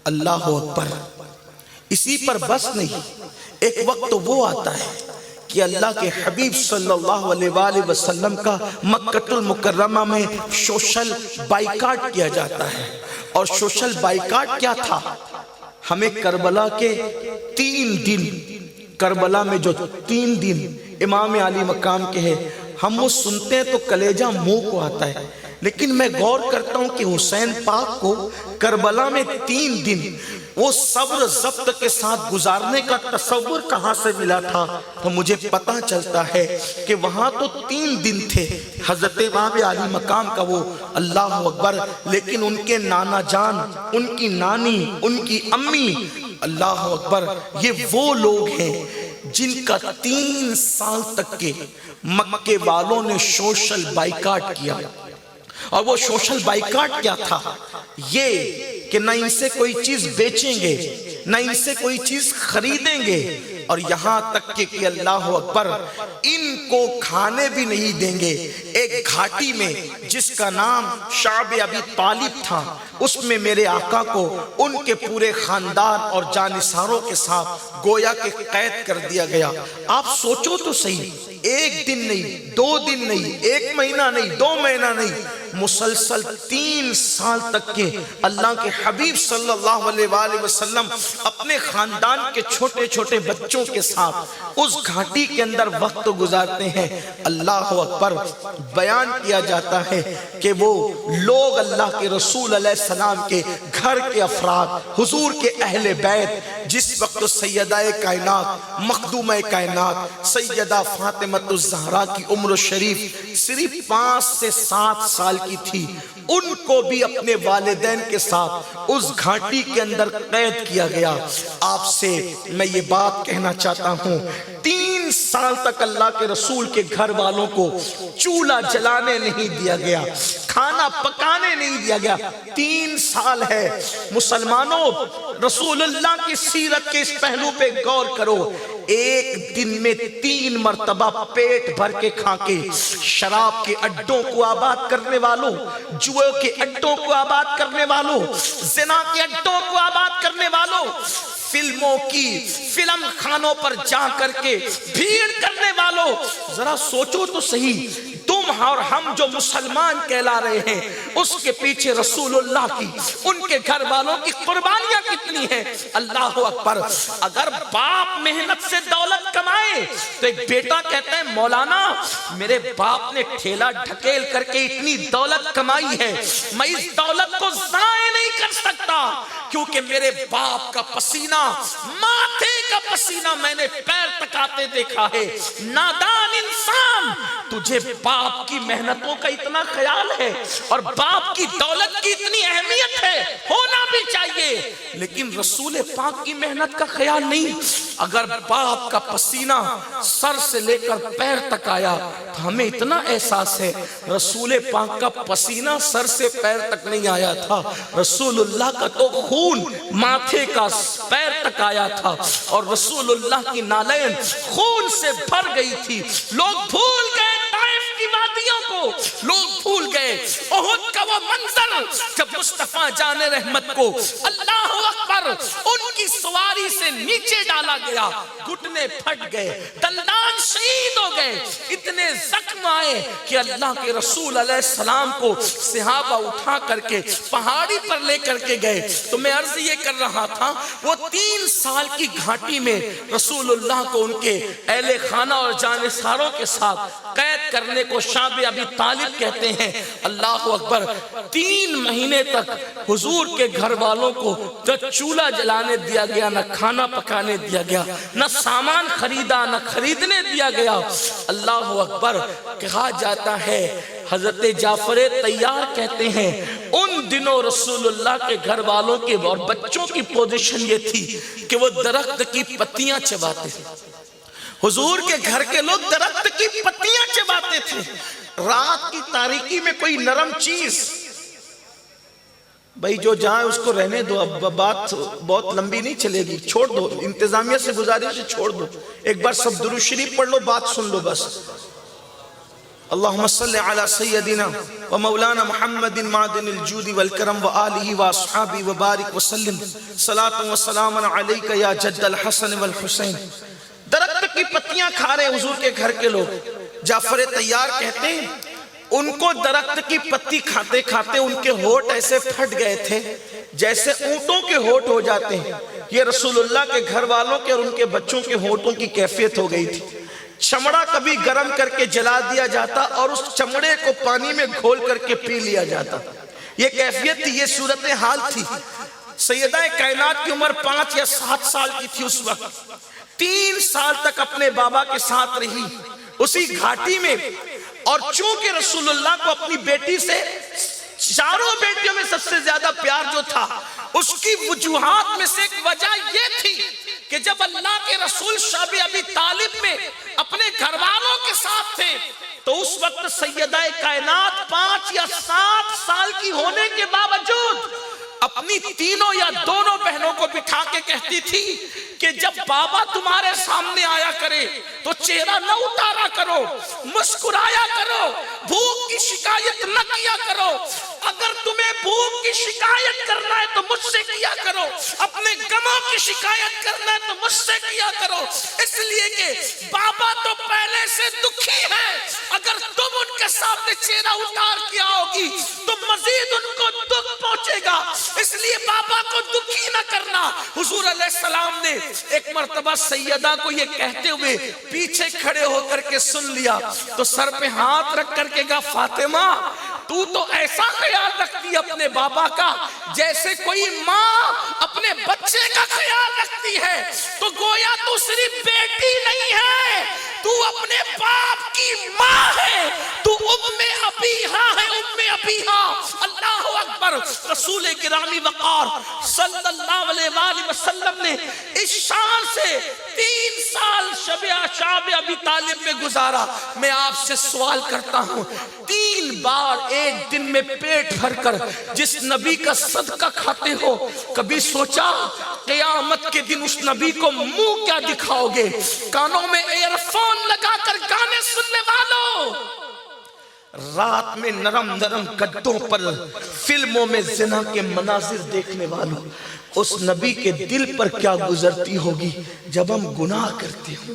اللہ اکبر۔ اسی پر بس نہیں، ایک وقت وہ آتا ہے کہ اللہ کے حبیب صلی اللہ علیہ وآلہ وسلم کا مکہ المکرمہ میں سوشل بائیکاٹ کیا جاتا ہے۔ اور سوشل بائیکاٹ کیا تھا؟ ہمیں کربلا کے 3 دن، کربلا میں جو 3 دن امام علی مقام کے ہیں، ہم وہ سنتے ہیں تو کلیجہ منہ کو آتا ہے، لیکن میں غور کرتا ہوں کہ حسین پاک کو کربلا میں 3 دن وہ صبر ضبط کے ساتھ گزارنے کا تصور کہاں سے ملا تھا؟ تو مجھے پتہ چلتا ہے کہ وہاں تو 3 دن تھے حضرت امام علی مقام کا وہ، اللہ اکبر، لیکن ان کے نانا جان، ان کی نانی، ان کی امی، اللہ اکبر، یہ وہ لوگ ہیں جن کا 3 سال تک کے مکے والوں نے سوشل بائیکاٹ کیا۔ اور وہ سوشل بائیکاٹ کیا تھا؟ یہ کہ نہ ان سے کوئی چیز بیچیں گے، نہ ان سے کوئی چیز خریدیں گے، اور یہاں تک کہ اللہ اکبر، ان کو کھانے بھی نہیں دیں گے۔ ایک گھاٹی میں جس کا نام شعب ابی طالب تھا، اس میں میرے آقا کو ان کے پورے خاندان اور جانثاروں کے ساتھ گویا کہ قید کر دیا گیا۔ آپ سوچو تو صحیح، 1 دن نہیں، 2 دن نہیں، 1 مہینہ نہیں، 2 مہینہ نہیں، مسلسل 3 سال تک کے اللہ کے حبیب صلی اللہ علیہ وآلہ وسلم اپنے خاندان کے چھوٹے چھوٹے بچوں کے ساتھ اس گھاٹی کے اندر وقت گزارتے ہیں۔ اللہ اکبر، بیان کیا جاتا ہے کہ وہ لوگ اللہ کے رسول علیہ السلام کے گھر کے افراد، حضور کے اہل بیت، جس وقت سیدہ کائنات، مخدومہ کائنات سیدہ فاطمہ الزہرا کی عمر شریف صرف 5 سے 7 سال کی تھی، ان کو بھی اپنے والدین کے ساتھ اس گھاٹی کے اندر قید کیا گیا۔ آپ سے میں یہ بات کہنا چاہتا ہوں، 3 سال تک اللہ کے رسول کے گھر والوں کو چولہا جلانے نہیں دیا گیا، کھانا پکانے نہیں دیا گیا۔ 3 سال ہے مسلمانوں، رسول اللہ کی سیرت کے اس پہلو پہ غور کرو۔ ایک دن میں 3 مرتبہ پیٹ بھر کے کھا کے شراب کے اڈوں کو آباد کرنے والوں، جوئے کے اڈوں کو آباد کرنے والوں، زنا کے اڈوں کو آباد کرنے والوں، فلموں کی فلم خانوں پر جا کر کے بھیڑ کرنے والوں، ذرا سوچو تو صحیح، تم اور ہم جو مسلمان کہلا رہے ہیں، اس کے پیچھے رسول اللہ کی، ان کے گھر والوں کی قربانیاں کتنی ہیں۔ اللہ اکبر، اگر باپ محنت سے دولت کمائے تو ایک بیٹا کہتا ہے مولانا میرے باپ نے ٹھیلا ڈھکیل کر کے اتنی دولت کمائی ہے، میں اس دولت کو ضائع نہیں کر سکتا، کیونکہ میرے باپ کا پسینہ، ماتھے کا پسینہ میں نے پیر تک آتے دیکھا ہے۔ نادان انسان، تجھے باپ کی محنتوں کا اتنا خیال ہے اور باپ کی دولت کی اتنی اہمیت ہے، ہونا بھی چاہیے، لیکن رسول پاک کی محنت کا خیال نہیں۔ اگر باپ کا پسینہ سر سے لے کر پیر تک آیا تو ہمیں اتنا احساس ہے رسول پاک کا پسینہ سر سے پیر تک نہیں آیا تھا، رسول اللہ کا تو خون ماتھے کا پیر تک آیا تھا، اور رسول اللہ کی نالین خون سے بھر گئی تھی۔ لوگ بھول گئے طائف کی وادیوں کو، لوگ بھول گئے احد کا وہ منظر جب مصطفیٰ جان رحمت کو اللہ اکبر ان کی سواری سے نیچے ڈالا گیا، گھٹنے پھٹ گئے، دندان شہید ہو گئے، اتنے زخم آئے کہ اللہ کے رسول علیہ السلام کو صحابہ اٹھا کر کے پہاڑی پر لے کر کے گئے۔ تو میں عرض یہ کر رہا تھا، وہ 3 سال کی گھاٹی میں رسول اللہ کو ان کے اہل خانہ اور جانثاروں کے ساتھ قید کرنے کو شعب ابی طالب کہتے ہیں۔ اللہ اکبر، 3 مہینے تک حضور کے گھر والوں کو نہ چولہا جلانے دیا گیا، نہ کھانا پکانے دیا گیا، نہ سامان خریدا، نہ خریدنے دیا گیا۔ اللہ اکبر، کہا جاتا ہے حضرت جعفر طیار کہتے ہیں ان دنوں رسول اللہ کے گھر والوں کے اور بچوں کی پوزیشن یہ تھی کہ وہ درخت کی پتیاں چباتے تھے۔ حضور کے گھر کے لوگ درخت کی پتیاں چباتے تھے۔ رات کی تاریکی میں کوئی نرم چیز، بھائی جو جائے اس کو رہنے دو، اب بات بہت لمبی نہیں چلے گی، چھوڑ دو، انتظامیہ سے گزارش ہے چھوڑ دو، ایک بار سب درود شریف پڑھ لو، بات سن لو بس۔ اللہم صلی علی سیدنا و مولانا محمد معدن الجود والکرم و آلہ و اصحابہ و بارک وسلم صلاۃ و سلام علیکہ یا جد الحسن والحسین۔ درخت کی پتیاں کھا رہے حضور کے گھر کے لوگ، جعفر طیار کہتے ہیں ان کو درخت کی پتی کھاتے کھاتے ان کے ہونٹ ایسے پھٹ گئے تھے جیسے اونٹوں کے ہونٹ ہو جاتے ہیں۔ یہ رسول اللہ کے گھر والوں کے اور ان کے بچوں کے ہونٹوں کی کیفیت ہو گئی تھی۔ چمڑا کبھی گرم کر کے جلا دیا جاتا اور اس چمڑے کو پانی میں گھول کر کے پی لیا جاتا، یہ کیفیت تھی، یہ صورتحال تھی۔ سیدہ کائنات کی عمر 5 یا 7 سال کی تھی اس وقت، 3 سال تک اپنے بابا کے ساتھ رہی اسی گھاٹی میں، اور چونکہ رسول اللہ کو اپنی بیٹی سے، چاروں بیٹیوں میں سب سے زیادہ پیار جو تھا، اس کی وجوہات میں سے ایک وجہ یہ تھی کہ جب اللہ کے رسول شعب ابی طالب میں اپنے گھر والوں کے ساتھ تھے تو اس وقت سیدہ کائنات 5 یا 7 سال کی ہونے کے باوجود اپنی تینوں یا دونوں بہنوں کو بٹھا کے کہتی تھی کہ جب بابا تمہارے سامنے آیا کرے تو چہرہ نہ اتارا کرو، مسکرایا کرو، بھوک کی شکایت نہ کیا کرو، اگر تمہیں بھوک کی شکایت کرنا ہے تو مجھ سے کیا کرو، اپنے غموں کی شکایت کرنا ہے تو مجھ سے کیا کرو، اس لیے کہ بابا تو پہلے سے دکھی ہے، اگر تم ان کے سامنے چہرہ اتار کے آؤ گی تو مزید ان کو دکھ پہنچے گا، اس لیے بابا کو دکھی نہ کرنا۔ حضور علیہ السلام نے ایک مرتبہ سیدہ کو یہ کہتے ہوئے پیچھے کھڑے ہو کر کے سن لیا تو سر پہ ہاتھ رکھ کر کے کہا، فاطمہ تو ایسا خیال رکھتی اپنے بابا کا جیسے کوئی ماں اپنے بچے کا خیال رکھتی ہے، تو گویا تو صرف بیٹی نہیں ہے، تو اپنے باپ کی ماں ہے، تو ابیہا ہے، ابیہا۔ اللہ اکبر۔ رسول گرامی وقار صلی اللہ علیہ وآلہ وسلم نے اس شان سے 3 سال شعب ابی طالب میں گزارا۔ میں آپ سے سوال کرتا ہوں، 3 بار ایک دن میں پیٹ بھر کر جس نبی کا صدقہ کھاتے ہو، کبھی سوچا قیامت کے دن اس نبی کو منہ کیا دکھاؤ گے؟ کانوں میں ایئر فون لگا کر گانے سننے والوں، رات میں نرم نرم گدوں پر فلموں میں زنا کے مناظر دیکھنے والوں، اس نبی کے دل پر کیا گزرتی ہوگی جب ہم گناہ کرتے ہوں۔